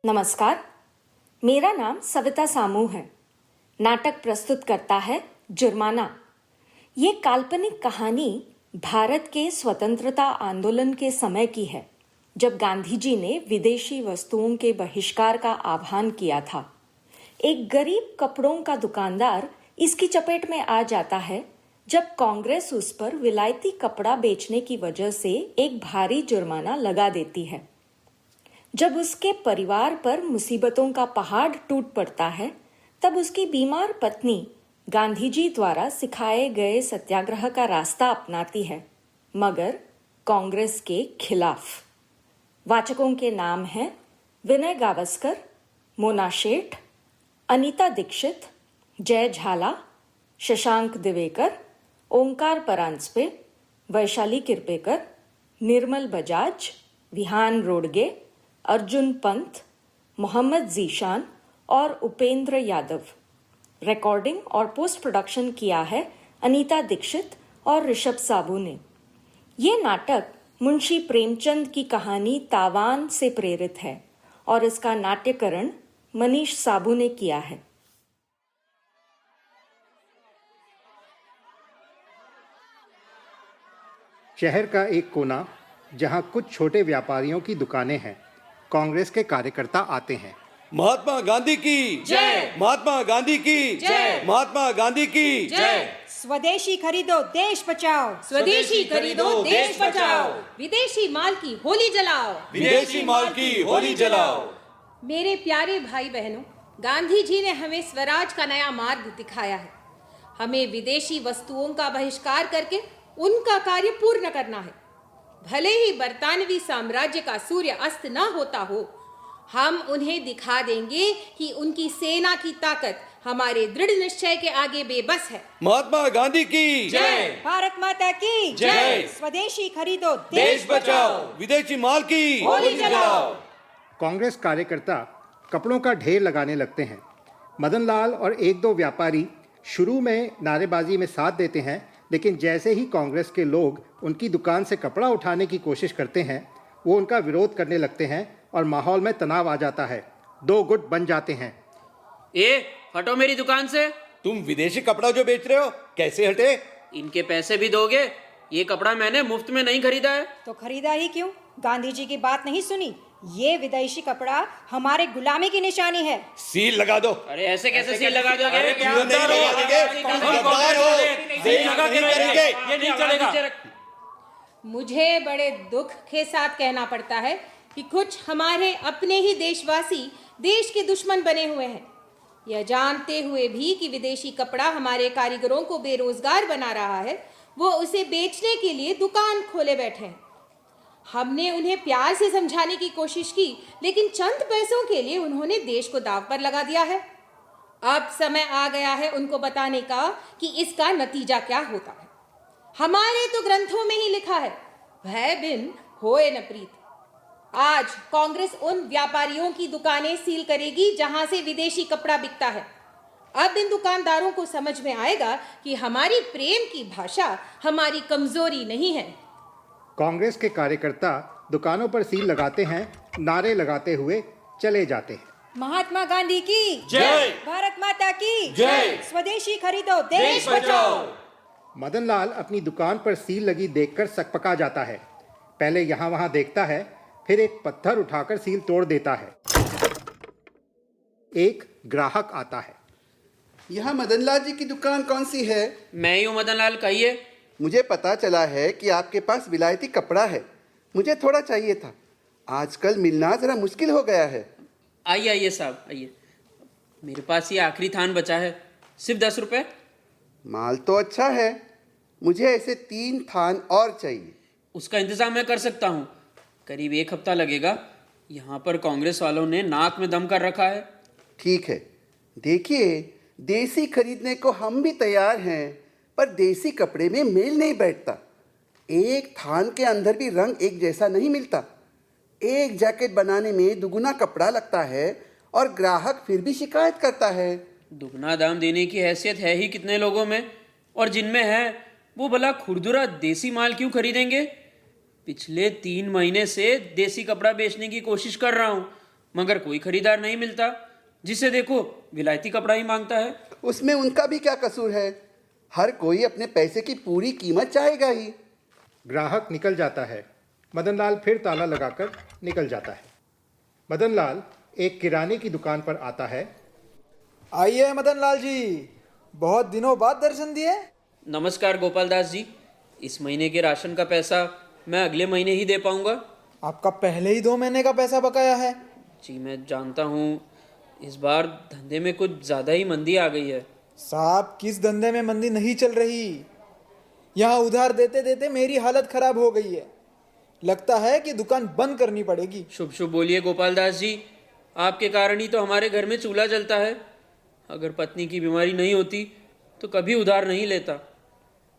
नमस्कार, मेरा नाम सविता सामू है। नाटक प्रस्तुत करता है जुर्माना। ये काल्पनिक कहानी भारत के स्वतंत्रता आंदोलन के समय की है, जब गांधी जी ने विदेशी वस्तुओं के बहिष्कार का आह्वान किया था। एक गरीब कपड़ों का दुकानदार इसकी चपेट में आ जाता है जब कांग्रेस उस पर विलायती कपड़ा बेचने की वजह से एक भारी जुर्माना लगा देती है। जब उसके परिवार पर मुसीबतों का पहाड़ टूट पड़ता है, तब उसकी बीमार पत्नी गांधी जी द्वारा सिखाए गए सत्याग्रह का रास्ता अपनाती है, मगर कांग्रेस के खिलाफ। वाचकों के नाम हैं विनय गावस्कर, मोना शेठ, अनीता दीक्षित, जय झाला, शशांक दिवेकर, ओंकार परांजपे, वैशाली किरपेकर, निर्मल बजाज, विहान रोडगे, अर्जुन पंत, मोहम्मद जीशान और उपेंद्र यादव। रिकॉर्डिंग और पोस्ट प्रोडक्शन किया है अनीता दीक्षित और ऋषभ साबू ने। ये नाटक मुंशी प्रेमचंद की कहानी तावान से प्रेरित है और इसका नाट्यकरण मनीष साबू ने किया है। शहर का एक कोना जहां कुछ छोटे व्यापारियों की दुकानें हैं, कांग्रेस के कार्यकर्ता आते हैं। महात्मा गांधी की जय, महात्मा गांधी की जय, महात्मा गांधी की जय। स्वदेशी खरीदो देश बचाओ, स्वदेशी खरीदो देश बचाओ, विदेशी माल की होली जलाओ, विदेशी माल की होली जलाओ। मेरे प्यारे भाई बहनों, गांधी जी ने हमें स्वराज का नया मार्ग दिखाया है। हमें विदेशी वस्तुओं का बहिष्कार करके उनका कार्य पूर्ण करना है। भले ही बरतानवी साम्राज्य का सूर्य अस्त न होता हो, हम उन्हें दिखा देंगे कि उनकी सेना की ताकत हमारे दृढ़ निश्चय के आगे बेबस है। महात्मा गांधी की जय, भारत माता की जय। स्वदेशी खरीदो देश बचाओ, विदेशी माल की होली जलाओ। कांग्रेस कार्यकर्ता कपड़ों का ढेर लगाने लगते हैं। मदन लाल और एक दो व्यापारी शुरू में नारेबाजी में साथ देते हैं, लेकिन जैसे ही कांग्रेस के लोग उनकी दुकान से कपड़ा उठाने की कोशिश करते हैं, वो उनका विरोध करने लगते हैं और माहौल में तनाव आ जाता है। दो गुट बन जाते हैं। हटो मेरी दुकान से। तुम विदेशी कपड़ा जो बेच रहे हो, कैसे हटे? इनके पैसे भी दोगे? ये कपड़ा मैंने मुफ्त में नहीं खरीदा है। तो खरीदा ही क्यों? गांधी जी की बात नहीं सुनी? ये विदेशी कपड़ा हमारे गुलामी की निशानी है। सील लगा दो। अरे ऐसे कैसे सील लगा दोगे? अरे क्यों नहीं लगा देंगे? गद्दार हो, सील नहीं करेंगे। ये नहीं चलेगा। मुझे बड़े दुख के साथ कहना पड़ता है कि कुछ हमारे अपने ही देशवासी देश के दुश्मन बने हुए हैं, यह जानते हुए भी कि विदेशी कपड़ा हमारे कारीगरों को बेरोजगार बना रहा है, वो उसे बेचने के लिए दुकान खोले बैठे हैं। हमने उन्हें प्यार से समझाने की कोशिश की, लेकिन चंद पैसों के लिए उन्होंने देश को दांव पर लगा दिया है। अब समय आ गया है उनको बताने का कि इसका नतीजा क्या होता है। हमारे तो ग्रंथों में ही लिखा है, भय बिन होए न प्रीत। आज कांग्रेस उन व्यापारियों की दुकानें सील करेगी जहां से विदेशी कपड़ा बिकता है। अब इन दुकानदारों को समझ में आएगा कि हमारी प्रेम की भाषा हमारी कमजोरी नहीं है। कांग्रेस के कार्यकर्ता दुकानों पर सील लगाते हैं, नारे लगाते हुए चले जाते हैं। महात्मा गांधी की जय, भारत माता की जय। स्वदेशी खरीदो देश बचाओ। मदन लाल अपनी दुकान पर सील लगी देखकर सकपका जाता है। पहले यहाँ वहाँ देखता है, फिर एक पत्थर उठाकर सील तोड़ देता है। एक ग्राहक आता है। यहाँ मदन लाल जी की दुकान कौन सी है? मैं ही हूँ मदन लाल, कहिए। मुझे पता चला है कि आपके पास विलायती कपड़ा है, मुझे थोड़ा चाहिए था। आजकल मिलना जरा मुश्किल हो गया है। आइए आइए साहब, आइए। मेरे पास ये आखिरी थान बचा है, सिर्फ 10 रुपए। माल तो अच्छा है, मुझे ऐसे 3 थान और चाहिए। उसका इंतजाम मैं कर सकता हूँ, करीब 1 हफ्ता लगेगा। यहाँ पर कांग्रेस वालों ने नाक में दम कर रखा है। ठीक है, देखिए देसी खरीदने को हम भी तैयार हैं, पर देसी कपड़े में मेल नहीं बैठता। एक थान के अंदर भी रंग एक जैसा नहीं मिलता। एक जैकेट बनाने में दुगुना कपड़ा लगता है और ग्राहक फिर भी शिकायत करता है। दुगना दाम देने की हैसियत है ही कितने लोगों में, और जिनमें है वो भला खुरदुरा देसी माल क्यों खरीदेंगे? पिछले 3 महीने से देसी कपड़ा बेचने की कोशिश कर रहा हूँ, मगर कोई खरीदार नहीं मिलता। जिसे देखो विलायती कपड़ा ही मांगता है। उसमें उनका भी क्या कसूर है? हर कोई अपने पैसे की पूरी कीमत चाहेगा ही। ग्राहक निकल जाता है। मदनलाल फिर ताला लगाकर निकल जाता है। मदनलाल एक किराने की दुकान पर आता है। आइए मदनलाल जी, बहुत दिनों बाद दर्शन दिए। नमस्कार गोपाल दास जी। इस महीने के राशन का पैसा मैं अगले महीने ही दे पाऊंगा। आपका पहले ही 2 महीने का पैसा बकाया है। जी मैं जानता हूँ, इस बार धंधे में कुछ ज़्यादा ही मंदी आ गई है। साहब, किस धंधे में मंदी नहीं चल रही। यहाँ उधार देते देते मेरी हालत खराब हो गई है। लगता है कि दुकान बंद करनी पड़ेगी। शुभ शुभ बोलिए गोपाल दास जी। आपके कारण ही तो हमारे घर में चूल्हा जलता है। अगर पत्नी की बीमारी नहीं होती तो कभी उधार नहीं लेता।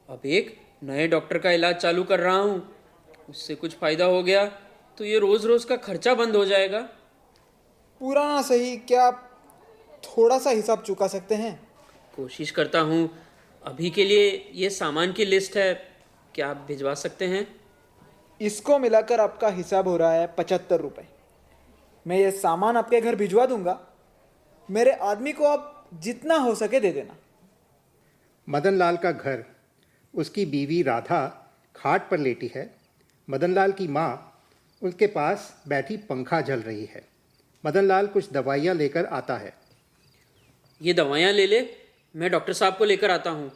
अब एक नए डॉक्टर का इलाज चालू कर रहा हूँ, उससे कुछ फायदा हो गया तो ये रोज रोज का खर्चा बंद हो जाएगा। पुराना सही, क्या आप थोड़ा सा हिसाब चुका सकते हैं? कोशिश करता हूँ। अभी के लिए ये सामान की लिस्ट है, क्या आप भिजवा सकते हैं? इसको मिलाकर आपका हिसाब हो रहा है 75 रुपये। मैं ये सामान आपके घर भिजवा दूंगा। मेरे आदमी को आप जितना हो सके दे देना। मदनलाल का घर। उसकी बीवी राधा खाट पर लेटी है। मदनलाल की माँ उसके पास बैठी पंखा झल रही है। मदनलाल कुछ दवाइयाँ लेकर आता है। ये दवाइयाँ ले ले, मैं डॉक्टर साहब को लेकर आता हूँ।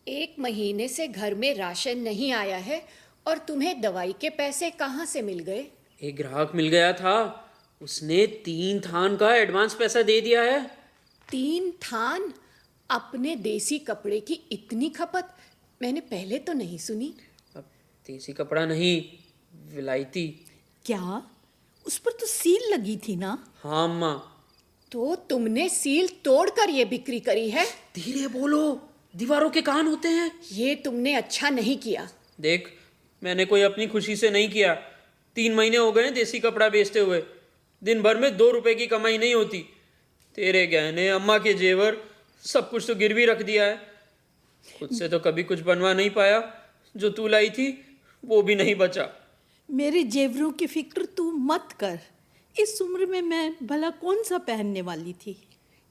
1 महीने से घर में राशन नहीं आया है और तुम्हें दवाई के पैसे कहाँ से मिल गए? एक ग्राहक मिल गया था, उसने 3 थान का एडवांस पैसा दे दिया है। 3 थान? अपने देसी कपड़े की इतनी खपत मैंने पहले तो नहीं सुनी। अब देसी कपड़ा नहीं, विलायती। क्या? उस पर तो सील लगी थी ना? हाँ अम्मा। तो तुमने सील तोड़कर ये बिक्री करी है? धीरे बोलो, दीवारों के कान होते हैं। ये तुमने अच्छा नहीं किया। देख, मैंने कोई अपनी खुशी से नहीं किया। 3 महीने हो गए देसी कपड़ा बेचते हुए। दिन भर में 2 रुपए की कमाई नहीं होती। तेरे गहने, अम्मा के जेवर, सब कुछ तो गिरवी रख दिया है। खुद से तो कभी कुछ बनवा नहीं पाया। जो तू लाई थी वो भी नहीं बचा। मेरे जेवरों की फिक्र तू मत कर। इस उम्र में मैं भला कौन सा पहनने वाली थी।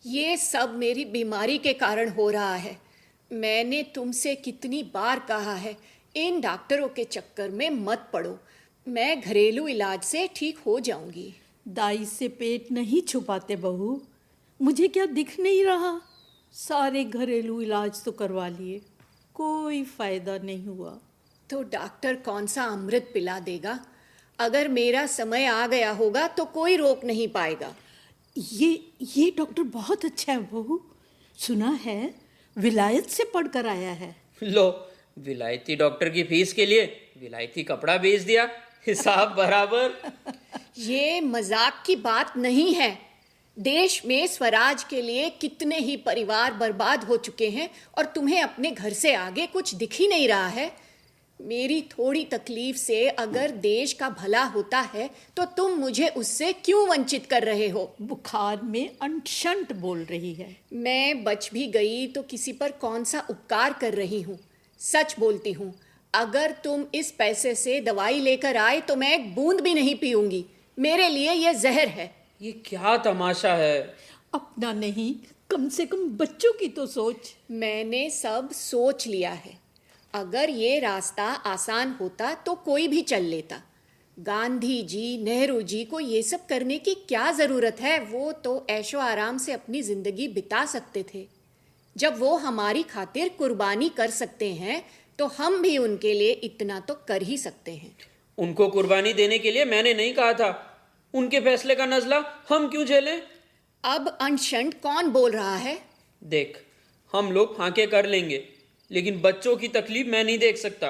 ये सब मेरी बीमारी के कारण हो रहा है। मैंने तुमसे कितनी बार कहा है, इन डॉक्टरों के चक्कर में मत पड़ो। मैं घरेलू इलाज से ठीक हो जाऊंगी। दाई से पेट नहीं छुपाते बहू। मुझे क्या दिख नहीं रहा? सारे घरेलू इलाज तो करवा लिए, कोई फायदा नहीं हुआ। तो डॉक्टर कौन सा अमृत पिला देगा? अगर मेरा समय आ गया होगा तो कोई रोक नहीं पाएगा। ये डॉक्टर बहुत अच्छा है बहू। सुना है विलायत से पढ़कर आया है। लो, विलायती डॉक्टर की फीस के लिए विलायती कपड़ा बेच दिया। हिसाब बराबर। ये मजाक की बात नहीं है। देश में स्वराज के लिए कितने ही परिवार बर्बाद हो चुके हैं और तुम्हें अपने घर से आगे कुछ दिख ही नहीं रहा है। मेरी थोड़ी तकलीफ से अगर देश का भला होता है तो तुम मुझे उससे क्यों वंचित कर रहे हो? बुखार में अंशंट बोल रही है। मैं बच भी गई तो किसी पर कौन सा उपकार कर रही हूँ? सच बोलती हूँ, अगर तुम इस पैसे से दवाई लेकर आए तो मैं एक बूंद भी नहीं पीऊंगी। मेरे लिए यह जहर है। ये क्या तमाशा है? अपना नहीं, कम से कम बच्चों की तो सोच। मैंने सब सोच लिया है। अगर ये रास्ता आसान होता तो कोई भी चल लेता। गांधी जी, नेहरू जी को ये सब करने की क्या ज़रूरत है? वो तो ऐशो आराम से अपनी ज़िंदगी बिता सकते थे। जब वो हमारी खातिर कुर्बानी कर सकते हैं तो हम भी उनके लिए इतना तो कर ही सकते हैं। उनको कुर्बानी देने के लिए मैंने नहीं कहा था। उनके फैसले का नजला हम क्यों झेलें? अब अनशंट कौन बोल रहा है? देख, हम लोग फांके कर लेंगे, लेकिन बच्चों की तकलीफ मैं नहीं देख सकता।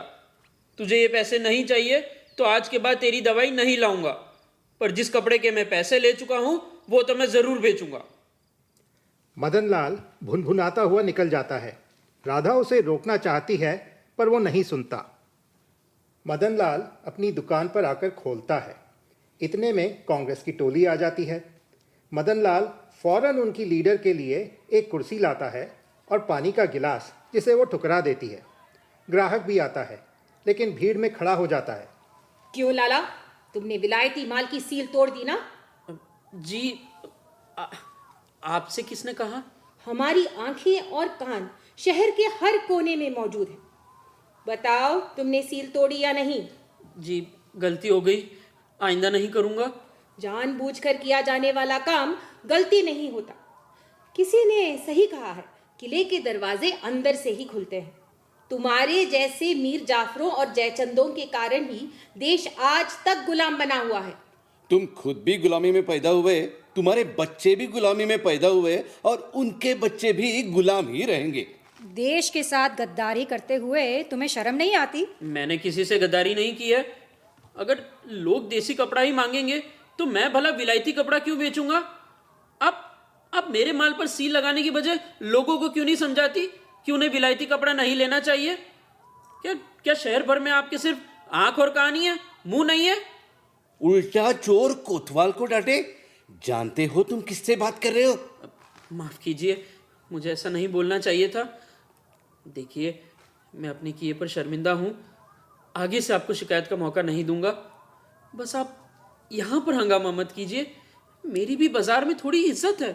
तुझे ये पैसे नहीं चाहिए तो आज के बाद तेरी दवाई नहीं लाऊंगा, पर जिस कपड़े के मैं पैसे ले चुका हूं वो तो मैं जरूर बेचूंगा। मदनलाल भुनभुनाता हुआ निकल जाता है। राधा उसे रोकना चाहती है पर वो नहीं सुनता। मदनलाल अपनी दुकान पर आकर खोलता है। इतने में कांग्रेस की टोली आ जाती है। मदनलाल फौरन उनकी लीडर के लिए एक कुर्सी लाता है और पानी का गिलास, जिसे वो ठुकरा देती है। ग्राहक भी आता है लेकिन भीड़ में खड़ा हो जाता है। क्यों लाला, तुमने विलायती माल की सील तोड़ दी ना? जी, आपसे किसने कहा? हमारी आंखें और कान शहर के हर कोने में मौजूद हैं। बताओ, तुमने सील तोड़ी या नहीं? जी, गलती हो गई, आइंदा नहीं करूँगा। जानबूझकर किया जाने वाला काम गलती नहीं होता। किसी ने सही कहा है, किले के दरवाजे अंदर से ही खुलते हैं। तुम्हारे जैसे मीर जाफरों और जयचंदों के कारण ही देश आज तक गुलाम बना हुआ है। तुम खुद भी गुलामी में पैदा हुए, तुम्हारे बच्चे भी गुलामी में पैदा हुए और उनके बच्चे भी गुलाम ही रहेंगे। देश के साथ गद्दारी करते हुए तुम्हें शर्म नहीं आती? मैंने किसी से गद्दारी नहीं की है। अगर लोग देसी कपड़ा ही मांगेंगे तो मैं भला विलायती कपड़ा क्यों बेचूंगा? आप मेरे माल पर सील लगाने की बजाय लोगों को क्यों नहीं समझाती कि उन्हें विलायती कपड़ा नहीं लेना चाहिए? क्या शहर भर में आपके सिर्फ आंख और कान ही है, मुंह नहीं है? उल्टा चोर कोतवाल को डांटे। जानते हो तुम किससे बात कर रहे हो? माफ कीजिए, मुझे ऐसा नहीं बोलना चाहिए था। देखिए, मैं अपने किए पर शर्मिंदा हूँ। आगे से आपको शिकायत का मौका नहीं दूंगा। बस आप यहाँ पर हंगामा मत कीजिए। मेरी भी बाजार में थोड़ी इज्जत है।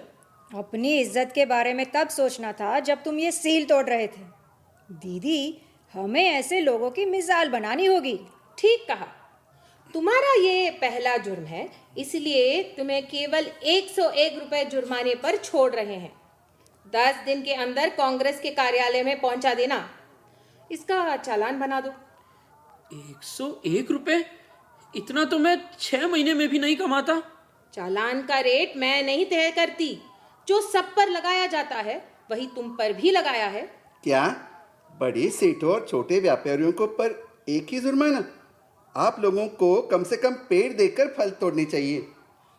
अपनी इज्जत के बारे में तब सोचना था जब तुम ये सील तोड़ रहे थे। दीदी, हमें ऐसे लोगों की मिसाल बनानी होगी। ठीक कहा। तुम्हारा ये पहला जुर्म है, इसलिए तुम्हें केवल 101 रुपए जुर्माने पर छोड़ रहे हैं। 10 दिन के अंदर कांग्रेस के कार्यालय में पहुंचा देना। इसका चालान बना दो। 101 रुपए? इतना तो मैं 6 महीने में भी नहीं कमाता। चालान का रेट मैं नहीं तय करती। जो सब पर लगाया जाता है वही तुम पर भी लगाया है। क्या बड़े सेठों और छोटे व्यापारियों को पर एक ही जुर्माना? आप लोगों को कम से कम पेड़ देकर फल तोड़नी चाहिए।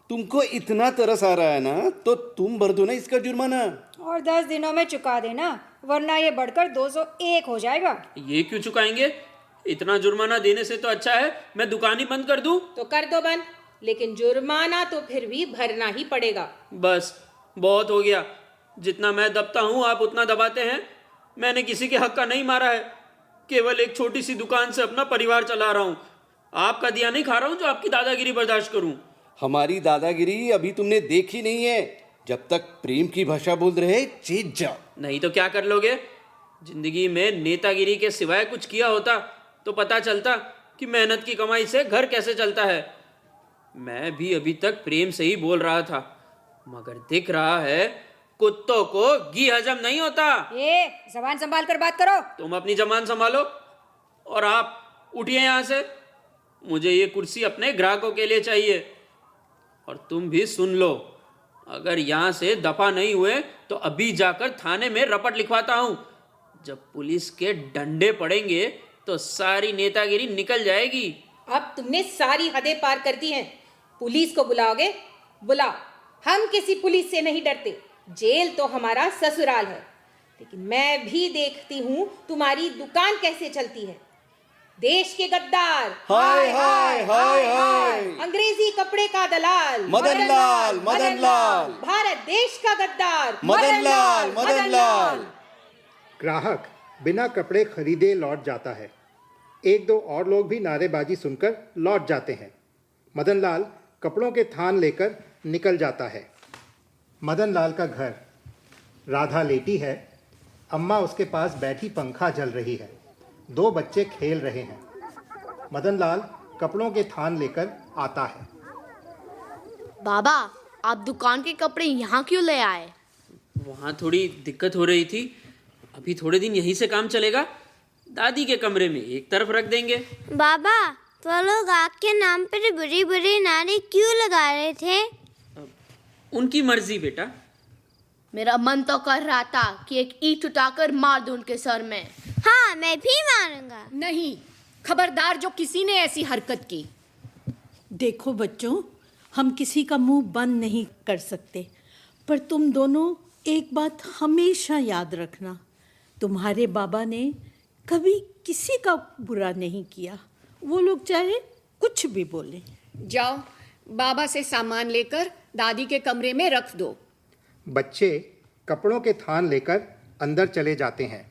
तुमको इतना तरस आ रहा है ना, तो तुम भर दो ना इसका जुर्माना। और 10 दिनों में चुका देना, वरना ये बढ़कर 201 हो जाएगा। ये क्यों चुकाएंगे? इतना जुर्माना देने से तो अच्छा है मैं दुकान ही बंद कर दूं। तो कर दो बंद, लेकिन जुर्माना तो फिर भी भरना ही पड़ेगा। बस बहुत हो गया। जितना मैं दबता हूँ आप उतना दबाते हैं। मैंने किसी के हक का नहीं मारा है। केवल एक छोटी सी दुकान से अपना परिवार चला रहा हूँ। आपका दिया नहीं खा रहा हूँ जो आपकी दादागिरी बर्दाश्त करूँ। हमारी दादागिरी अभी तुमने देखी नहीं है। जब तक प्रेम की भाषा बोल रहे चेत जाओ। नहीं तो क्या कर लोगे? जिंदगी में नेतागिरी के सिवाय कुछ किया होता तो पता चलता कि मेहनत की कमाई से घर कैसे चलता है। मैं भी अभी तक प्रेम से ही बोल रहा था, मगर दिख रहा है कुत्तों को घी हजम नहीं होता। ये जबान संभाल कर बात करो। तुम अपनी जबान संभालो और आप उठिए यहाँ से। मुझे ये कुर्सी अपने ग्राहकों के लिए चाहिए। और तुम भी सुन लो, अगर यहाँ से दफा नहीं हुए तो अभी जाकर थाने में रपट लिखवाता हूँ। जब पुलिस के डंडे पड़ेंगे तो सारी नेतागिरी निकल जाएगी। अब तुमने सारी हदें पार कर दी हैं। पुलिस को बुलाओगे? बुलाओ, हम किसी पुलिस से नहीं डरते। जेल तो हमारा ससुराल है, लेकिन मैं भी देखती हूँ तुम्हारी दुकान कैसे चलती है। देश के गद्दार, हाय हाय हाय हाय। अंग्रेजी कपड़े का दलाल, मदन लाल, मदन लाल। भारत देश का गद्दार, मदन लाल, मदन लाल। ग्राहक बिना कपड़े खरीदे लौट जाता है। एक दो और लोग भी नारेबाजी सुनकर लौट जाते हैं। मदन लाल कपड़ों के थान लेकर निकल जाता है। मदन लाल का घर। राधा लेटी है। अम्मा उसके पास बैठी पंखा झल रही है। 2 बच्चे खेल रहे हैं। मदन लाल कपड़ों के थान लेकर आता है। बाबा, आप दुकान के कपड़े यहाँ क्यों ले आए? वहाँ थोड़ी दिक्कत हो रही थी। अभी थोड़े दिन यहीं से काम चलेगा। दादी के कमरे में एक तरफ रख देंगे। बाबा, तो लोग आपके नाम पर बुरी बुरी नारे क्यों लगा रहे थे? उनकी मर्जी बेटा। मेरा मन तो कर रहा था कि एक ईंट उठाकर मार दूं उनके सर में। हाँ, मैं भी मारूंगा। नहीं, खबरदार जो किसी ने ऐसी हरकत की। देखो बच्चों, हम किसी का मुंह बंद नहीं कर सकते, पर तुम दोनों एक बात हमेशा याद रखना, तुम्हारे बाबा ने कभी किसी का बुरा नहीं किया। वो लोग चाहे कुछ भी बोले। जाओ, बाबा से सामान लेकर दादी के कमरे में रख दो। बच्चे कपड़ों के थान लेकर अंदर चले जाते हैं।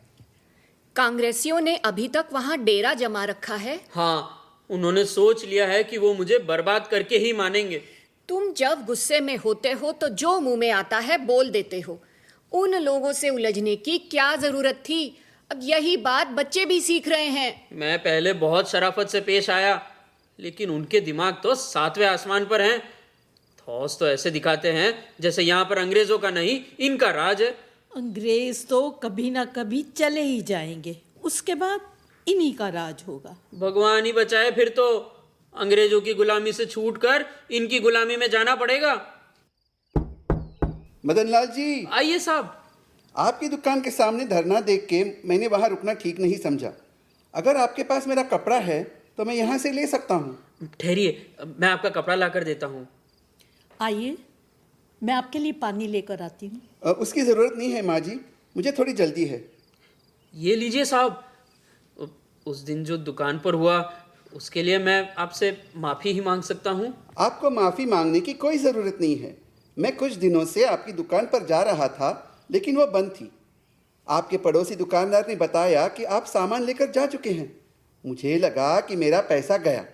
कांग्रेसियों ने अभी तक वहाँ डेरा जमा रखा है। हाँ, उन्होंने सोच लिया है कि वो मुझे बर्बाद करके ही मानेंगे। तुम जब गुस्से में होते हो तो जो मुंह में आता है बोल देते हो। उन लोगों से उलझने की क्या जरूरत थी? अब यही बात बच्चे भी सीख रहे हैं। मैं पहले बहुत शराफत से पेश आया, लेकिन उनके दिमाग तो 7वें आसमान पर हैं। ठोस तो ऐसे दिखाते हैं जैसे यहाँ पर अंग्रेजों का नहीं, इनका राज है। अंग्रेज तो कभी ना कभी चले ही जाएंगे, उसके बाद इन्हीं का राज होगा। भगवान ही बचाए, फिर तो अंग्रेजों की गुलामी से छूटकर इनकी गुलामी में जाना पड़ेगा। मदनलाल जी, आइए साहब। आपकी दुकान के सामने धरना देख के मैंने वहाँ रुकना ठीक नहीं समझा। अगर आपके पास मेरा कपड़ा है तो मैं यहाँ से ले सकता हूँ। ठहरिए, मैं आपका कपड़ा ला कर देता हूँ। आइए, मैं आपके लिए पानी लेकर आती हूँ। उसकी ज़रूरत नहीं है माँ जी, मुझे थोड़ी जल्दी है। ये लीजिए साहब। उस दिन जो दुकान पर हुआ उसके लिए मैं आपसे माफ़ी ही मांग सकता हूँ। आपको माफ़ी मांगने की कोई ज़रूरत नहीं है। मैं कुछ दिनों से आपकी दुकान पर जा रहा था, लेकिन वो बंद थी। आपके पड़ोसी दुकानदार ने बताया कि आप सामान लेकर जा चुके हैं। मुझे लगा कि मेरा पैसा गया।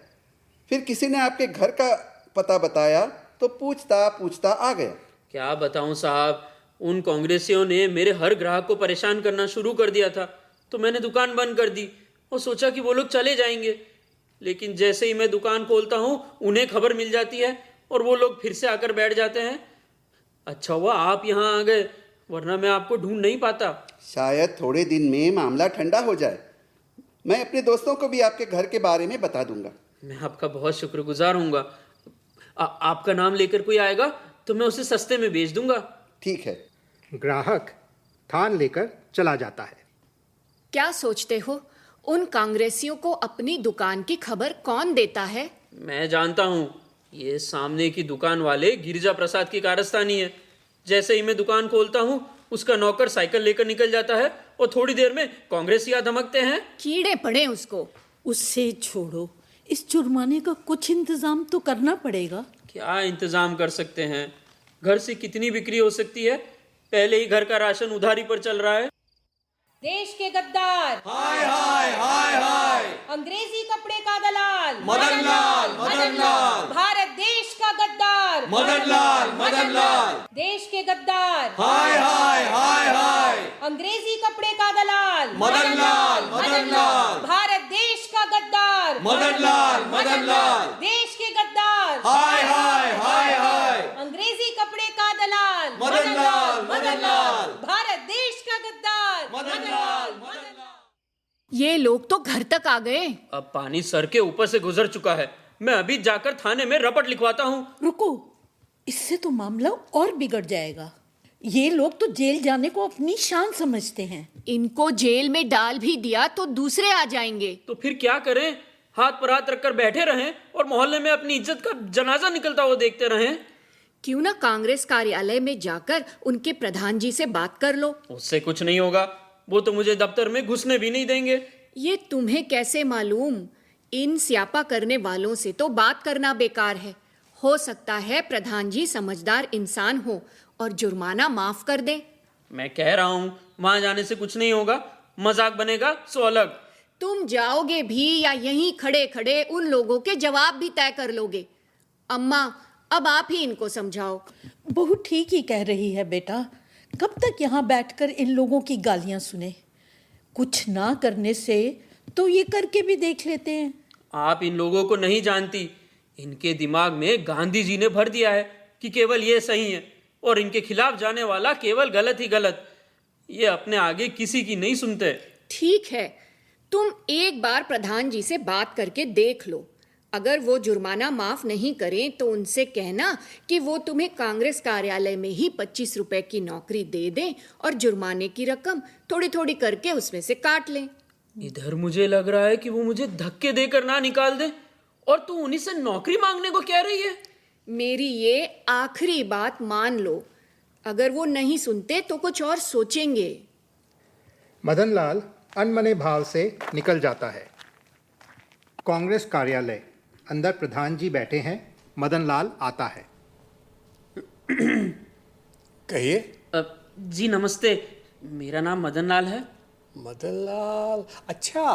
फिर किसी ने आपके घर का पता बताया तो पूछता पूछता आ गया। क्या बताऊं साहब, उन कांग्रेसियों ने मेरे हर ग्राहक को परेशान करना शुरू कर दिया था, तो मैंने दुकान बंद कर दी और सोचा कि वो लोग चले जाएंगे। लेकिन जैसे ही मैं दुकान खोलता हूँ उन्हें खबर मिल जाती है और वो लोग फिर से आकर बैठ जाते हैं। अच्छा हुआ आप यहाँ आ गए, वरना मैं आपको ढूंढ नहीं पाता। शायद थोड़े दिन में मामला ठंडा हो जाए। मैं अपने दोस्तों को भी आपके घर के बारे में बता दूंगा। मैं आपका बहुत शुक्रगुजार हूँगा। आपका नाम लेकर कोई आएगा तो मैं उसे सस्ते में बेच दूंगा। ठीक है। ग्राहक थान लेकर चला जाता है। क्या सोचते हो, उन कांग्रेसियों को अपनी दुकान की खबर कौन देता है? मैं जानता हूँ, ये सामने की दुकान वाले गिरिजा प्रसाद की कारस्तानी है। जैसे ही मैं दुकान खोलता हूँ उसका नौकर साइकिल लेकर निकल जाता है और थोड़ी देर में कांग्रेसिया धमकते हैं। कीड़े पड़े उसको। उससे छोड़ो, इस जुर्माने का कुछ इंतजाम तो करना पड़ेगा। क्या इंतजाम कर सकते हैं? घर से कितनी बिक्री हो सकती है? पहले ही घर का राशन उधारी पर चल रहा है। देश के गद्दार, हाय हाय हाय हाय, अंग्रेजी कपड़े का दलाल, मदनलाल मदनलाल, भारत देश का गद्दार, मदनलाल मदनलाल, देश के गद्दार, हाय हाय हाय हाय, अंग्रेजी कपड़े का दलाल, मदनलाल मदनलाल, भारत देश का गद्दार, मदनलाल मदनलाल, देश के गद्दार, हाय हाय हाय हाय, अंग्रेजी कपड़े का दलाल, मदनलाल मदनलाल, भारत देश का गद्दार, मदनलाल मदनलाल। ये लोग तो घर तक आ गए। अब पानी सर के ऊपर से गुजर चुका है। मैं अभी जाकर थाने में रपट लिखवाता हूँ। रुको, इससे तो मामला और बिगड़ जाएगा। ये लोग तो जेल जाने को अपनी शान समझते हैं। इनको जेल में डाल भी दिया तो दूसरे आ जाएंगे। तो फिर क्या करें? हाथ पर हाथ रखकर बैठे रहें और मोहल्ले में अपनी इज्जत का जनाजा निकलता हुआ देखते रहें? क्यों ना कांग्रेस कार्यालय में जाकर उनके प्रधान जी से बात कर लो। उससे कुछ नहीं होगा, वो तो मुझे दफ्तर में घुसने भी नहीं देंगे। ये तुम्हें कैसे मालूम? इन स्यापा करने वालों से तो बात करना बेकार है। हो सकता है प्रधान जी समझदार इंसान हो और जुर्माना माफ कर दे। मैं कह रहा हूँ वहां जाने से कुछ नहीं होगा, मजाक बनेगा सो अलग। तुम जाओगे भी या यहीं खड़े खड़े उन लोगों के जवाब भी तय कर लोगे? अम्मा, अब आप ही इनको समझाओ। बहू ठीक ही कह रही है बेटा। कब तक यहाँ बैठकर इन लोगों की गालियाँ सुने? कुछ ना करने से तो ये करके भी देख लेते हैं। आप इन लोगों को नहीं जानती। इनके दिमाग में गांधी जी ने भर दिया है कि केवल ये सही है और इनके खिलाफ जाने वाला केवल गलत ही गलत। ये अपने आगे किसी की नहीं सुनते। ठीक है, तुम एक बार प्रधान जी से बात करके देख लो। अगर वो जुर्माना माफ नहीं करें तो उनसे कहना कि वो तुम्हें कांग्रेस कार्यालय में ही 25 रुपए की नौकरी दे दें और जुर्माने की रकम थोड़ी थोड़ी करके उसमें से काट लें। इधर मुझे लग रहा है कि वो मुझे धक्के देकर ना निकाल दे, और तू उन्हीं से नौकरी मांगने को कह रही है। मेरी ये आखिरी बात मान लो। अगर वो नहीं सुनते तो कुछ और सोचेंगे। मदनलाल अनमने भाव से निकल जाता है। कांग्रेस कार्यालय, अंदर प्रधान जी बैठे हैं। मदनलाल आता है। कहिए। जी नमस्ते, मेरा नाम मदनलाल है। मदनलाल? अच्छा,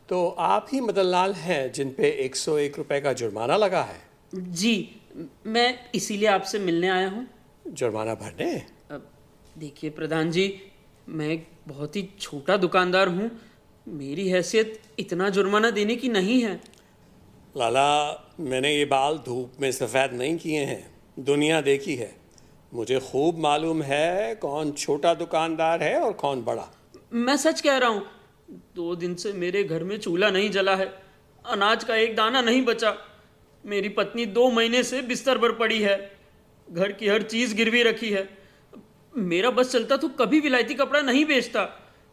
तो आप ही मदनलाल हैं जिन पे 101 रुपए का जुर्माना लगा है? जी, मैं इसीलिए आपसे मिलने आया हूँ। जुर्माना भरने? देखिए प्रधान जी, मैं एक बहुत ही छोटा दुकानदार हूँ। मेरी हैसियत इतना जुर्माना देने की नहीं है। लाला, मैंने ये बाल धूप में सफ़ेद नहीं किए हैं, दुनिया देखी है। मुझे खूब मालूम है कौन छोटा दुकानदार है और कौन बड़ा। मैं सच कह रहा हूँ, 2 दिन से मेरे घर में चूल्हा नहीं जला है, अनाज का एक दाना नहीं बचा। मेरी पत्नी 2 महीने से बिस्तर पर पड़ी है, घर की हर चीज़ गिरवी रखी है। मेरा बस चलता तो कभी विलायती कपड़ा नहीं बेचता,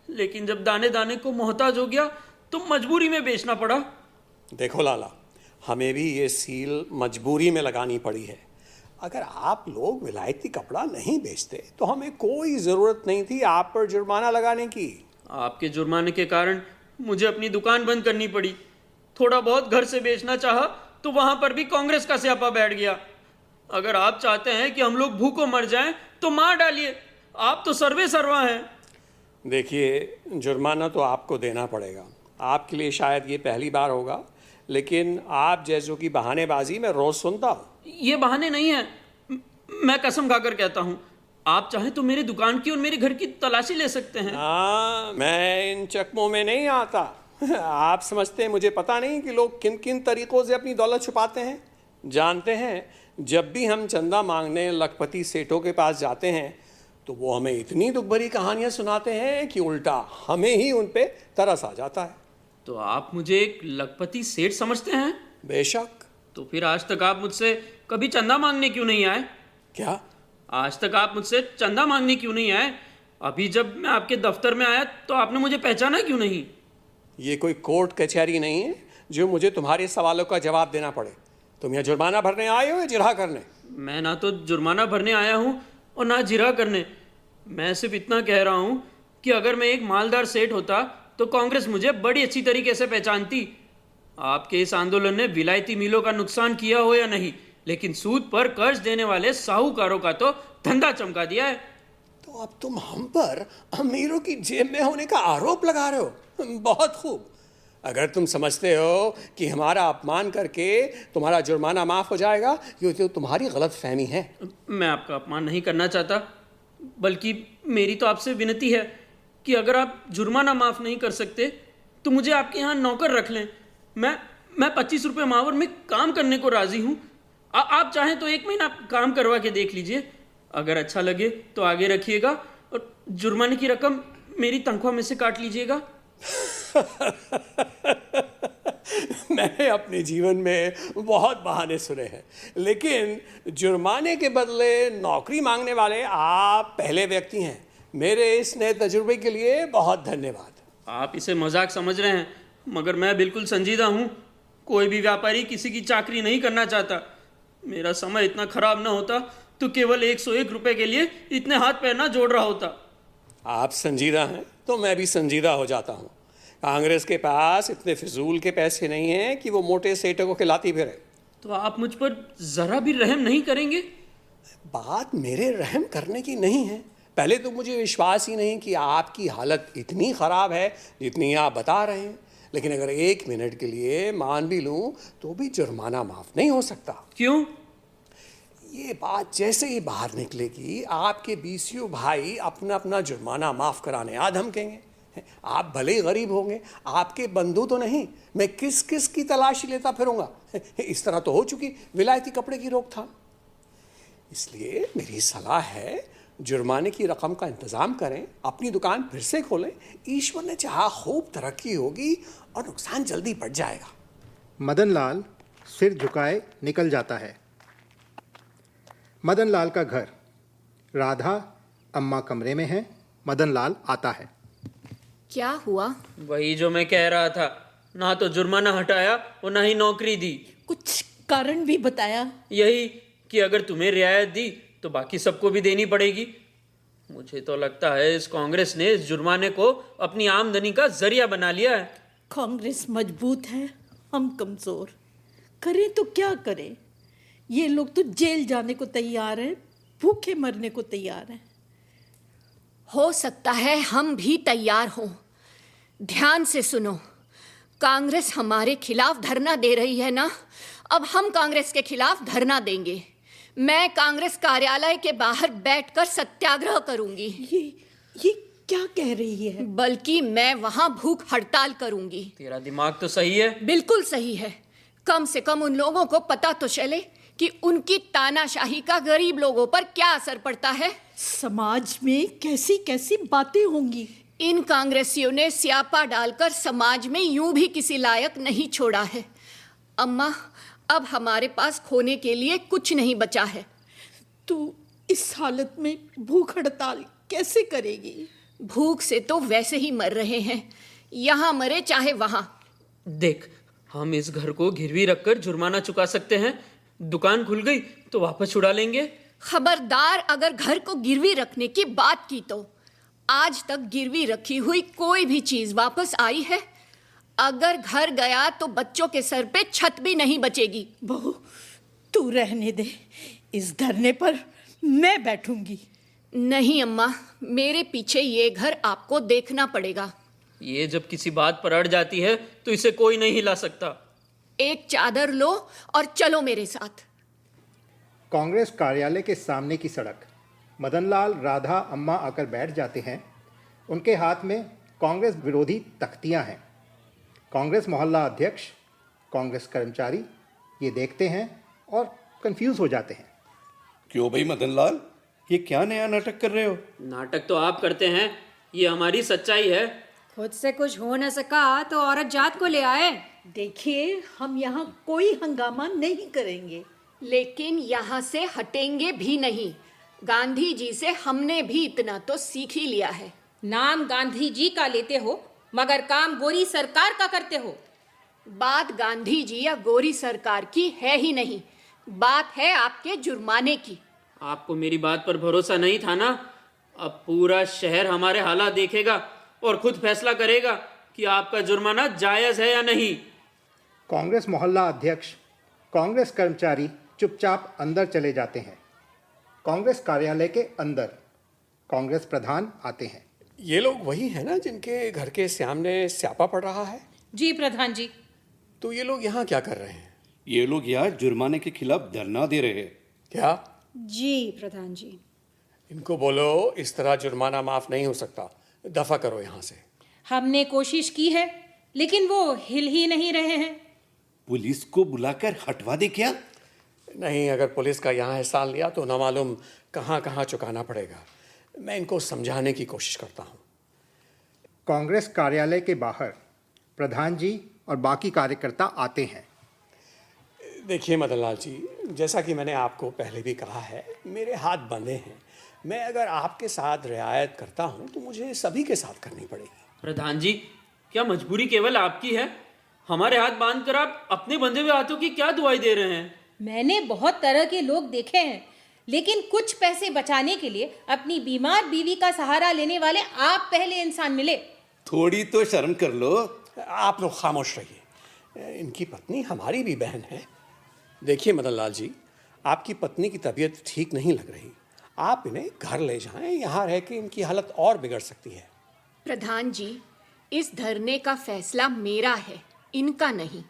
लेकिन जब दाने दाने को मोहताज हो गया तो मजबूरी में बेचना पड़ा। देखो लाला, हमें भी ये सील मजबूरी में लगानी पड़ी है। अगर आप लोग विलायती कपड़ा नहीं बेचते तो हमें कोई ज़रूरत नहीं थी आप पर जुर्माना लगाने की। आपके जुर्माने के कारण मुझे अपनी दुकान बंद करनी पड़ी। थोड़ा बहुत घर से बेचना चाहा तो वहां पर भी कांग्रेस का स्यापा बैठ गया। अगर आप चाहते हैं कि हम लोग भूखों मर जाएं तो मार डालिए, आप तो सर्वे सर्वा हैं। देखिए, जुर्माना तो आपको देना पड़ेगा। आपके लिए शायद ये पहली बार होगा, लेकिन आप जैसों की बहानेबाजी मैं रोज़ सुनता हूँ। ये बहाने नहीं है, मैं कसम खाकर कहता हूँ। आप चाहें तो मेरी दुकान की और मेरे घर की तलाशी ले सकते हैं। हाँ, मैं इन चकमों में नहीं आता। आप समझते हैं मुझे पता नहीं कि लोग किन किन तरीक़ों से अपनी दौलत छुपाते हैं। जानते हैं, जब भी हम चंदा मांगने लखपति सेठों के पास जाते हैं तो वो हमें इतनी दुख भरी कहानियाँ सुनाते हैं कि उल्टा हमें ही उन पे तरस आ जाता है। तो आप मुझे एक लखपति सेठ समझते हैं? बेशक। तो फिर आज तक आप मुझसे कभी चंदा मांगने क्यों नहीं आए? क्या? आज तक आप मुझसे चंदा मांगने क्यों नहीं आए? अभी जब मैं आपके दफ्तर में आया तो आपने मुझे पहचाना क्यों नहीं? ये कोई कोर्ट कचहरी नहीं है जो मुझे तुम्हारे सवालों का जवाब देना पड़े। तुम यहाँ जुर्माना भरने आए हो या जिरहा करने? मैं ना तो जुर्माना भरने आया हूँ और ना जिरहा करने। मैं सिर्फ इतना कह रहा हूँ कि अगर मैं एक मालदार सेठ होता तो कांग्रेस मुझे बड़ी अच्छी तरीके से पहचानती। आपके इस आंदोलन ने विलायती मिलों का नुकसान किया हो या नहीं, लेकिन सूद पर कर्ज देने वाले साहूकारों का तो धंधा चमका दिया है। तो अब तुम हम पर अमीरों की जेब में होने का आरोप लगा रहे हो। बहुत खूब। अगर तुम समझते हो कि हमारा अपमान करके तुम्हारा जुर्माना माफ हो जाएगा, ये तो तुम्हारी गलत फहमी है। मैं आपका अपमान नहीं करना चाहता, बल्कि मेरी तो आपसे विनती है कि अगर आप जुर्माना माफ नहीं कर सकते तो मुझे आपके यहाँ नौकर रख लें। मैं 25 रुपये मावर में काम करने को राजी हूँ। आप चाहें तो 1 महीना काम करवा के देख लीजिए। अगर अच्छा लगे तो आगे रखिएगा और जुर्माने की रकम मेरी तनख्वाह में से काट लीजिएगा। मैंने अपने जीवन में बहुत बहाने सुने हैं, लेकिन जुर्माने के बदले नौकरी मांगने वाले आप पहले व्यक्ति हैं। मेरे इस नए तजुर्बे के लिए बहुत धन्यवाद। आप इसे मजाक समझ रहे हैं, मगर मैं बिल्कुल संजीदा हूँ। कोई भी व्यापारी किसी की चाकरी नहीं करना चाहता। मेरा समय इतना खराब ना होता तो केवल 101 रुपए के लिए इतने हाथ पैर ना जोड़ रहा होता। आप संजीदा हैं तो मैं भी संजीदा हो जाता हूँ। कांग्रेस के पास इतने फिजूल के पैसे नहीं हैं कि वो मोटे सेठों को खिलाती फिरे। तो आप मुझ पर जरा भी रहम नहीं करेंगे? बात मेरे रहम करने की नहीं है। पहले तो मुझे विश्वास ही नहीं कि आपकी हालत इतनी ख़राब है जितनी आप बता रहे हैं, लेकिन अगर 1 मिनट के लिए मान भी लूं तो भी जुर्माना माफ़ नहीं हो सकता। क्यों? ये बात जैसे ही बाहर निकलेगी आपके बीसीओ भाई अपना अपना जुर्माना माफ़ कराने आ धमकेंगे। आप भले ही गरीब होंगे, आपके बंधु तो नहीं। मैं किस किस की तलाशी लेता फिरूंगा। इस तरह तो हो चुकी विलायती कपड़े की रोकथाम। इसलिए मेरी सलाह है, जुर्माने की रकम का इंतज़ाम करें, अपनी दुकान फिर से खोलें। ईश्वर ने चाहा खूब तरक्की होगी और नुकसान जल्दी बढ़ जाएगा। मदन लाल सिर झुकाए निकल जाता है। मदन लाल का घर। राधा अम्मा कमरे में है। मदन लाल आता है। क्या हुआ? वही जो मैं कह रहा था, ना तो जुर्माना हटाया और ना ही नौकरी दी। कुछ कारण भी बताया? यही कि अगर तुम्हें रियायत दी तो बाकी सबको भी देनी पड़ेगी। मुझे तो लगता है इस कांग्रेस ने इस जुर्माने को अपनी आमदनी का जरिया बना लिया है। कांग्रेस मजबूत है, हम कमजोर। करें तो क्या करें? ये लोग तो जेल जाने को तैयार हैं, भूखे मरने को तैयार हैं। हो सकता है हम भी तैयार हों। ध्यान से सुनो, कांग्रेस हमारे खिलाफ धरना दे रही है ना, अब हम कांग्रेस के खिलाफ धरना देंगे। मैं कांग्रेस कार्यालय के बाहर बैठकर सत्याग्रह करूंगी। ये क्या कह रही है? बल्कि मैं वहां भूख हड़ताल करूंगी। तेरा दिमाग तो सही है। बिल्कुल सही है। कम से कम उन लोगों को पता तो चले कि उनकी तानाशाही का गरीब लोगों पर क्या असर पड़ता है। समाज में कैसी कैसी बातें होंगी। इन कांग्रेसियों ने स्यापा डालकर समाज में यूं भी किसी लायक नहीं छोड़ा है। अम्मा, अब हमारे पास खोने के लिए कुछ नहीं बचा है। तू इस हालत में भूख हड़ताल कैसे करेगी? भूख से तो वैसे ही मर रहे हैं, यहाँ मरे चाहे वहां। देख, हम इस घर को गिरवी रखकर जुर्माना चुका सकते हैं। दुकान खुल गई तो वापस छुड़ा लेंगे। खबरदार, अगर घर को गिरवी रखने की बात की तो आज तक गिरवी रखी हुई कोई भी चीज वापस आई है? अगर घर गया तो बच्चों के सर पे छत भी नहीं बचेगी। बहू, तू रहने दे, इस धरने पर मैं बैठूंगी। नहीं अम्मा, मेरे पीछे ये घर आपको देखना पड़ेगा। ये जब किसी बात पर अड़ जाती है तो इसे कोई नहीं हिला सकता। एक चादर लो और चलो मेरे साथ। कांग्रेस कार्यालय के सामने की सड़क। मदनलाल, राधा, अम्मा आकर बैठ जाते हैं। उनके हाथ में कांग्रेस विरोधी तख्तियां हैं। कांग्रेस मोहल्ला अध्यक्ष, कांग्रेस कर्मचारी ये देखते हैं और कंफ्यूज हो जाते हैं। क्यों भाई मदनलाल, ये क्या नया नाटक कर रहे हो? नाटक तो आप करते हैं, ये हमारी सच्चाई है। खुद से कुछ हो न सका तो औरत जात को ले आए। देखिए, हम यहाँ कोई हंगामा नहीं करेंगे, लेकिन यहाँ से हटेंगे भी नहीं। गांधी जी से हमने भी इतना तो सीख ही लिया है। नाम गांधी जी का लेते हो मगर काम गोरी सरकार का करते हो। बात गांधी जी या गोरी सरकार की है ही नहीं, बात है आपके जुर्माने की। आपको मेरी बात पर भरोसा नहीं था ना? अब पूरा शहर हमारे हालात देखेगा और खुद फैसला करेगा कि आपका जुर्माना जायज है या नहीं। कांग्रेस मोहल्ला अध्यक्ष, कांग्रेस कर्मचारी चुपचाप अंदर चले जाते हैं। कांग्रेस कार्यालय के अंदर कांग्रेस प्रधान आते हैं। ये लोग वही हैं ना जिनके घर के सामने स्यापा पड़ रहा है? जी प्रधान जी। तो ये लोग यहाँ क्या कर रहे हैं? ये लोग यहाँ जुर्माने के खिलाफ धरना दे रहे हैं। क्या? जी प्रधान जी। इनको बोलो इस तरह जुर्माना माफ नहीं हो सकता, दफा करो यहाँ से। हमने कोशिश की है लेकिन वो हिल ही नहीं रहे हैं। पुलिस को बुलाकर हटवा दे क्या? नहीं, अगर पुलिस का यहाँ हिस्सा लिया तो न मालूम कहाँ कहाँ चुकाना पड़ेगा। मैं इनको समझाने की कोशिश करता हूँ। कांग्रेस कार्यालय के बाहर प्रधान जी और बाकी कार्यकर्ता आते हैं। देखिए मदनलाल जी, जैसा कि मैंने आपको पहले भी कहा है, मेरे हाथ बंधे हैं। मैं अगर आपके साथ रियायत करता हूँ तो मुझे सभी के साथ करनी पड़ेगी। प्रधान जी, क्या मजबूरी केवल आपकी है? हमारे हाथ बांधकर आप अपने बंधे हुए हाथों की क्या दुआई दे रहे हैं? मैंने बहुत तरह के लोग देखे हैं, लेकिन कुछ पैसे बचाने के लिए अपनी बीमार बीवी का सहारा लेने वाले आप पहले इंसान मिले। थोड़ी तो शर्म कर लो। आप लोग खामोश रहिए। इनकी पत्नी हमारी भी बहन है। देखिए मदनलाल जी, आपकी पत्नी की तबीयत ठीक नहीं लग रही। आप इन्हें घर ले जाएं, यहाँ रह के इनकी हालत और बिगड़ सकती है। प्रधान जी, इस धरने का फैसला मेरा है, इनका नहीं।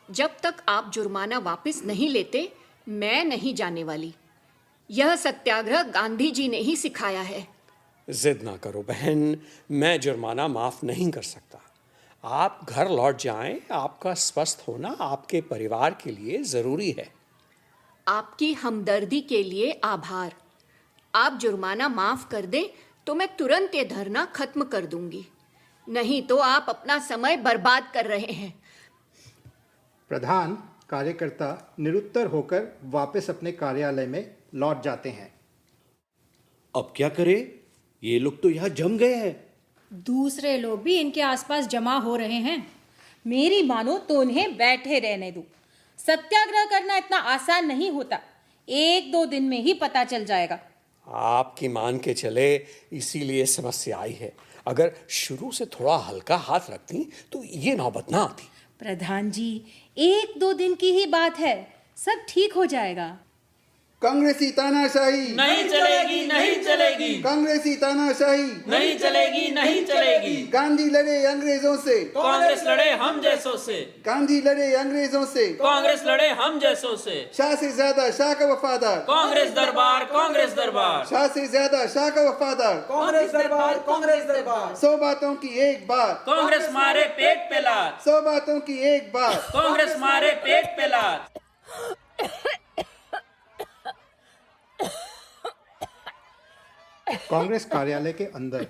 जब तक आप जुर्माना वापस नहीं लेते, मैं नहीं जाने वाली। यह सत्याग्रह गांधी जी ने ही सिखाया है। जिद ना करो बहन, मैं जुर्माना माफ नहीं कर सकता। आप घर लौट जाएं। आपका स्वस्थ होना आपके परिवार के लिए जरूरी है। आपकी हमदर्दी के लिए आभार। आप जुर्माना माफ कर दें तो मैं तुरंत ये धरना खत्म कर दूंगी, नहीं तो आप अपना समय बर्बाद कर रहे हैं। प्रधान कार्यकर्ता निरुत्तर होकर वापस अपने कार्यालय में लौट जाते हैं। अब क्या करें? ये लोग तो यहाँ जम गए हैं। दूसरे लोग भी इनके आसपास जमा हो रहे हैं। मेरी मानो तो उन्हें बैठे रहने दो। सत्याग्रह करना इतना आसान नहीं होता, 1-2 दिन में ही पता चल जाएगा। आपकी मान के चले, इसीलिए समस्या आई है। अगर शुरू से थोड़ा हल्का हाथ रखती तो ये नौबत ना आती। प्रधान जी, 1-2 दिन की ही बात है, सब ठीक हो जाएगा। कांग्रेसी तानाशाही नहीं चलेगी, नहीं चलेगी, कांग्रेसी तानाशाही नहीं चलेगी, नहीं चलेगी। गांधी लड़े अंग्रेजों से, कांग्रेस लड़े हम जैसों से, गांधी लड़े अंग्रेजों से, कांग्रेस लड़े हम जैसों से। शाह से ज्यादा शाह का वफादार, कांग्रेस दरबार, कांग्रेस दरबार, शाह से ज्यादा शाह का वफादार, कांग्रेस दरबार, कांग्रेस दरबार। 100 बातों की एक बात, कांग्रेस मारे पेट पे लात, 100 बातों की एक बात, कांग्रेस मारे पेट पे लात। कांग्रेस कार्यालय के अंदर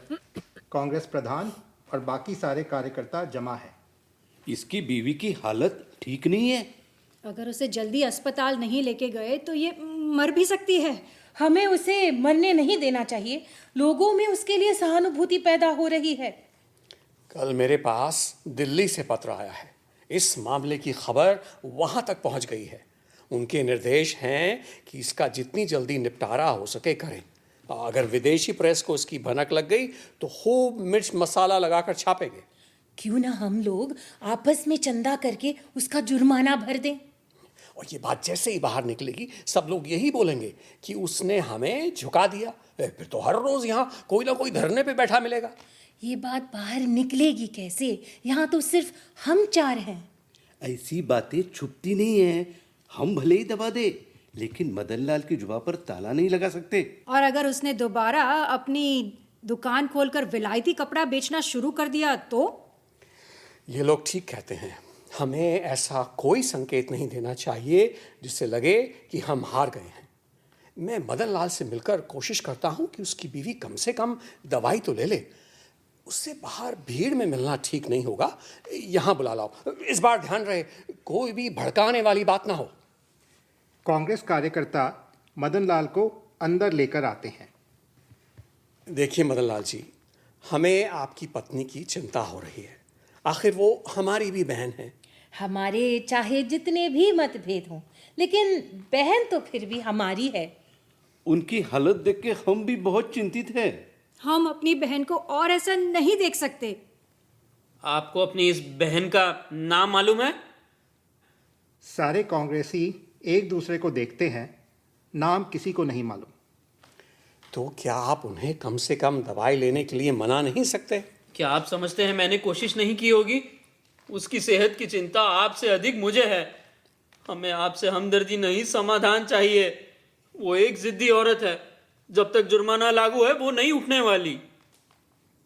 कांग्रेस प्रधान और बाकी सारे कार्यकर्ता जमा है। इसकी बीवी की हालत ठीक नहीं है। अगर उसे जल्दी अस्पताल नहीं लेके गए तो ये मर भी सकती है। हमें उसे मरने नहीं देना चाहिए। लोगों में उसके लिए सहानुभूति पैदा हो रही है। कल मेरे पास दिल्ली से पत्र आया है। इस मामले की खबर वहां तक पहुंच गई है। उनके निर्देश हैं कि इसका जितनी जल्दी निपटारा हो सके करें। अगर विदेशी प्रेस को इसकी भनक लग गई तो खूब मिर्च मसाला लगाकर छापेंगे। क्यों ना हम लोग आपस में चंदा करके उसका जुर्माना भर दें। और ये बात जैसे ही बाहर निकलेगी सब लोग यही बोलेंगे कि उसने हमें झुका दिया। फिर तो हर रोज यहाँ कोई ना कोई धरने पे बैठा मिलेगा। ये बात बाहर निकलेगी कैसे? यहाँ तो सिर्फ हम 4 हैं। ऐसी बातें छुपती नहीं है। हम भले ही दबा दे, लेकिन मदन लाल की जुबान पर ताला नहीं लगा सकते। और अगर उसने दोबारा अपनी दुकान खोलकर विलायती कपड़ा बेचना शुरू कर दिया तो? ये लोग ठीक कहते हैं। हमें ऐसा कोई संकेत नहीं देना चाहिए जिससे लगे कि हम हार गए हैं। मैं मदन लाल से मिलकर कोशिश करता हूँ कि उसकी बीवी कम से कम दवाई तो ले ले। उससे बाहर भीड़ में मिलना ठीक नहीं होगा। यहाँ बुला लाओ। इस बार ध्यान रहे कोई भी भड़काने वाली बात ना हो। कांग्रेस कार्यकर्ता मदन लाल को अंदर लेकर आते हैं। देखिए मदन लाल जी, हमें आपकी पत्नी की चिंता हो रही है। आखिर वो हमारी भी बहन है। हमारे चाहे जितने भी मतभेद हों, लेकिन बहन तो फिर भी हमारी है। उनकी हालत देख के हम भी बहुत चिंतित हैं। हम अपनी बहन को और ऐसा नहीं देख सकते। आपको अपनी इस बहन का नाम मालूम है? सारे कांग्रेसी एक दूसरे को देखते हैं। नाम किसी को नहीं मालूम। तो क्या आप उन्हें कम से कम दवाई लेने के लिए मना नहीं सकते? क्या आप समझते हैं मैंने कोशिश नहीं की होगी? उसकी सेहत की चिंता आपसे अधिक मुझे है। हमें आपसे हमदर्दी नहीं, समाधान चाहिए। वो एक जिद्दी औरत है। जब तक जुर्माना लागू है वो नहीं उठने वाली।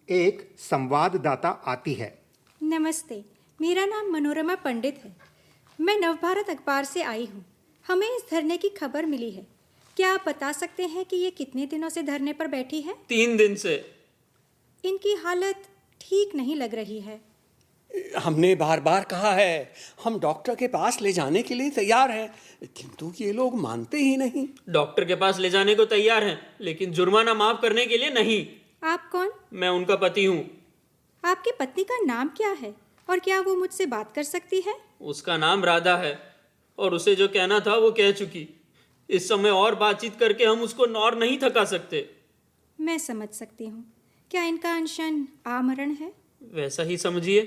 एक संवाददाता आती है। नमस्ते, मेरा नाम मनोरमा पंडित है। मैं नवभारत अखबार से आई हूँ। हमें इस धरने की खबर मिली है। क्या आप बता सकते हैं कि ये कितने दिनों से धरने पर बैठी है? 3 दिन से। इनकी हालत ठीक नहीं लग रही है। हमने बार बार कहा है हम डॉक्टर के पास ले जाने के लिए तैयार हैं, किंतु ये लोग मानते ही नहीं। डॉक्टर के पास ले जाने को तैयार हैं, लेकिन जुर्माना माफ करने के लिए नहीं। आप कौन? मैं उनका पति हूँ। आपकी पत्नी का नाम क्या है और क्या वो मुझसे बात कर सकती है? उसका नाम राधा है और उसे जो कहना था वो कह चुकी। इस समय और बातचीत करके हम उसको और नहीं थका सकते। मैं समझ सकती हूँ। क्या इनका अनशन आमरण है? वैसा ही समझिए।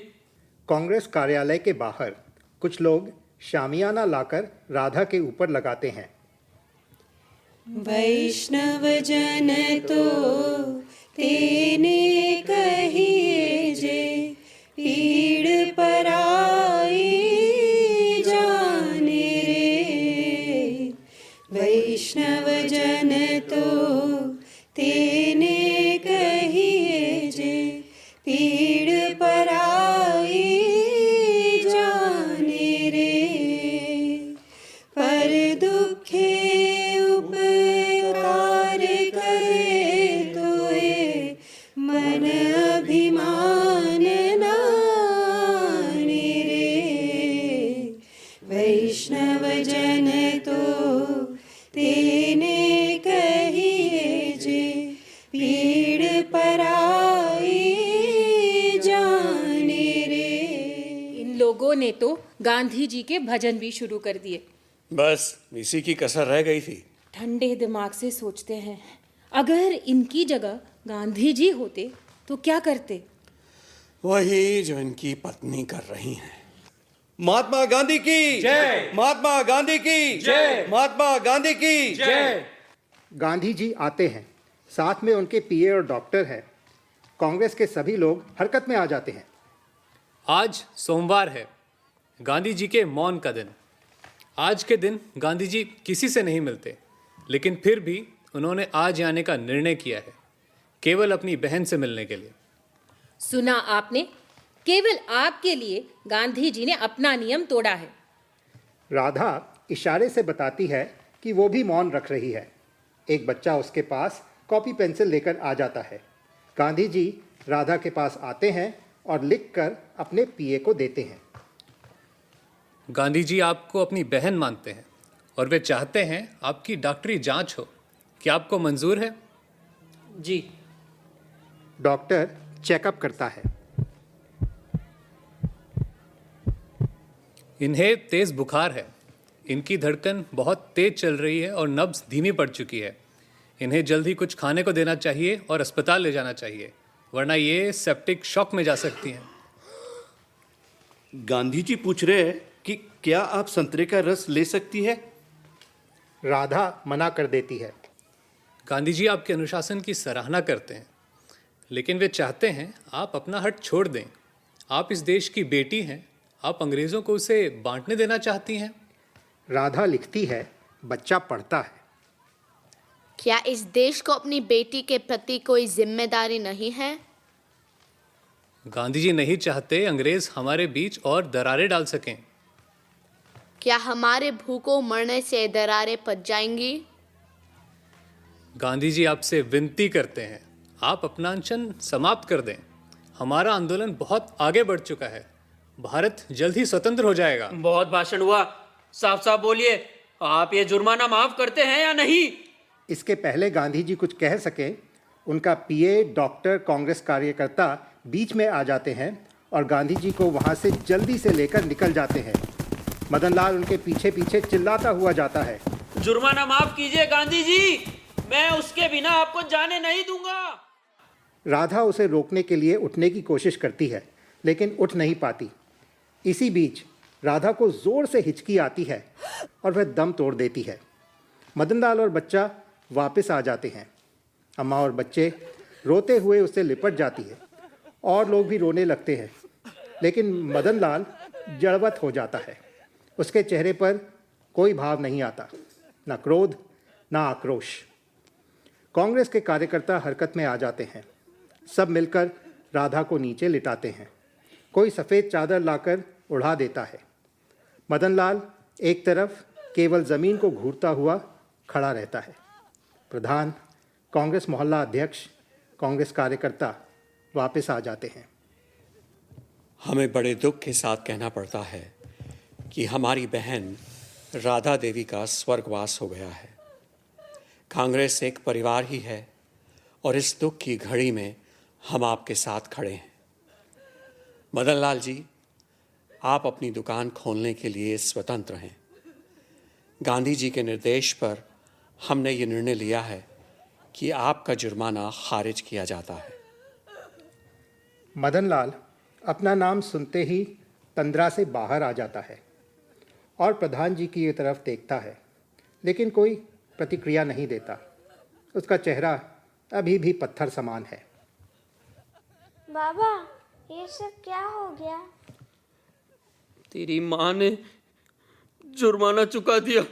कांग्रेस कार्यालय के बाहर कुछ लोग शामियाना लाकर राधा के ऊपर लगाते हैं। वैष्णव जन तो तेने कहिए जे, पीड़ पराई जाने रे। वैष्णव जन तो तेने कहिए जे, पीड़ पराई जाने रे। पर दुखे उपकार करे तोए, मन अभिमान नानी रे। वैष्णव जन तो तेने कहिए जे, पीड़ पराई जाने रे। इन लोगों ने तो गांधी जी के भजन भी शुरू कर दिए। बस इसी की कसर रह गई थी। ठंडे दिमाग से सोचते हैं, अगर इनकी जगह गांधी जी होते तो क्या करते? वही जो इनकी पत्नी कर रही हैं। महात्मा गांधी की जय। महात्मा गांधी की जय। महात्मा गांधी की जय। गांधी जी आते हैं, साथ में उनके पीए और डॉक्टर हैं। कांग्रेस के सभी लोग हरकत में आ जाते हैं। आज सोमवार है, गांधी जी के मौन का दिन। आज के दिन गांधी जी किसी से नहीं मिलते, लेकिन फिर भी उन्होंने आज आने का निर्णय किया है, केवल अपनी बहन से मिलने के लिए। सुना आपने, केवल आपके लिए गांधी जी ने अपना नियम तोड़ा है। राधा इशारे से बताती है कि वो भी मौन रख रही है। एक बच्चा उसके पास कॉपी पेंसिल लेकर आ जाता है। गांधी जी राधा के पास आते हैं और लिखकर अपने पीए को देते हैं। गांधी जी आपको अपनी बहन मानते हैं और वे चाहते हैं आपकी डॉक्टरी जांच हो। क्या आपको मंजूर है? जी। डॉक्टर चेकअप करता है। इन्हें तेज बुखार है, इनकी धड़कन बहुत तेज चल रही है और नब्ज धीमी पड़ चुकी है। इन्हें जल्द ही कुछ खाने को देना चाहिए और अस्पताल ले जाना चाहिए, वरना ये सेप्टिक शॉक में जा सकती हैं। गांधी जी पूछ रहे हैं कि क्या आप संतरे का रस ले सकती है? राधा मना कर देती है। गांधी जी आपके अनुशासन की सराहना करते हैं, लेकिन वे चाहते हैं आप अपना हट छोड़ दें। आप इस देश की बेटी हैं, आप अंग्रेज़ों को उसे बांटने देना चाहती हैं। राधा लिखती है, बच्चा पढ़ता है। क्या इस देश को अपनी बेटी के प्रति कोई जिम्मेदारी नहीं है? गांधी जी नहीं चाहते अंग्रेज हमारे बीच और दरारें डाल सकें। क्या हमारे भूखों मरने से दरारें पच जाएंगी? गांधी जी आपसे विनती करते हैं, आप अपना अनशन समाप्त कर दें। हमारा आंदोलन बहुत आगे बढ़ चुका है, भारत जल्द ही स्वतंत्र हो जाएगा। बहुत भाषण हुआ, साफ साफ बोलिए, आप ये जुर्माना माफ करते हैं या नहीं? इसके पहले गांधी जी कुछ कह सके, उनका पीए, डॉक्टर, कांग्रेस कार्यकर्ता बीच में आ जाते हैं और गांधी जी को वहां से जल्दी से लेकर निकल जाते हैं। मदन लाल उनके पीछे पीछे चिल्लाता हुआ जाता है, जुर्माना माफ कीजिए गांधी जी, मैं उसके बिना आपको जाने नहीं दूंगा। राधा उसे रोकने के लिए उठने की कोशिश करती है, लेकिन उठ नहीं पाती। इसी बीच राधा को जोर से हिचकी आती है और वह दम तोड़ देती है। मदन लाल और बच्चा वापस आ जाते हैं। अम्मा और बच्चे रोते हुए उससे लिपट जाती है और लोग भी रोने लगते हैं, लेकिन मदन लाल जड़वत हो जाता है। उसके चेहरे पर कोई भाव नहीं आता, ना क्रोध ना आक्रोश। कांग्रेस के कार्यकर्ता हरकत में आ जाते हैं। सब मिलकर राधा को नीचे लिटाते हैं। कोई सफ़ेद चादर लाकर उड़ा देता है। मदन लाल एक तरफ केवल ज़मीन को घूरता हुआ खड़ा रहता है। प्रधान, कांग्रेस मोहल्ला अध्यक्ष, कांग्रेस कार्यकर्ता वापस आ जाते हैं। हमें बड़े दुख के साथ कहना पड़ता है कि हमारी बहन राधा देवी का स्वर्गवास हो गया है। कांग्रेस एक परिवार ही है और इस दुख की घड़ी में हम आपके साथ खड़े हैं। मदन लाल जी, आप अपनी दुकान खोलने के लिए स्वतंत्र हैं। गांधी जी के निर्देश पर हमने ये निर्णय लिया है कि आपका जुर्माना खारिज किया जाता है। मदन लाल अपना नाम सुनते ही तंद्रा से बाहर आ जाता है और प्रधान जी की तरफ देखता है, लेकिन कोई प्रतिक्रिया नहीं देता। उसका चेहरा अभी भी पत्थर समान है। बाबा, ये सब क्या हो गया? तेरी माँ ने जुर्माना चुका दिया।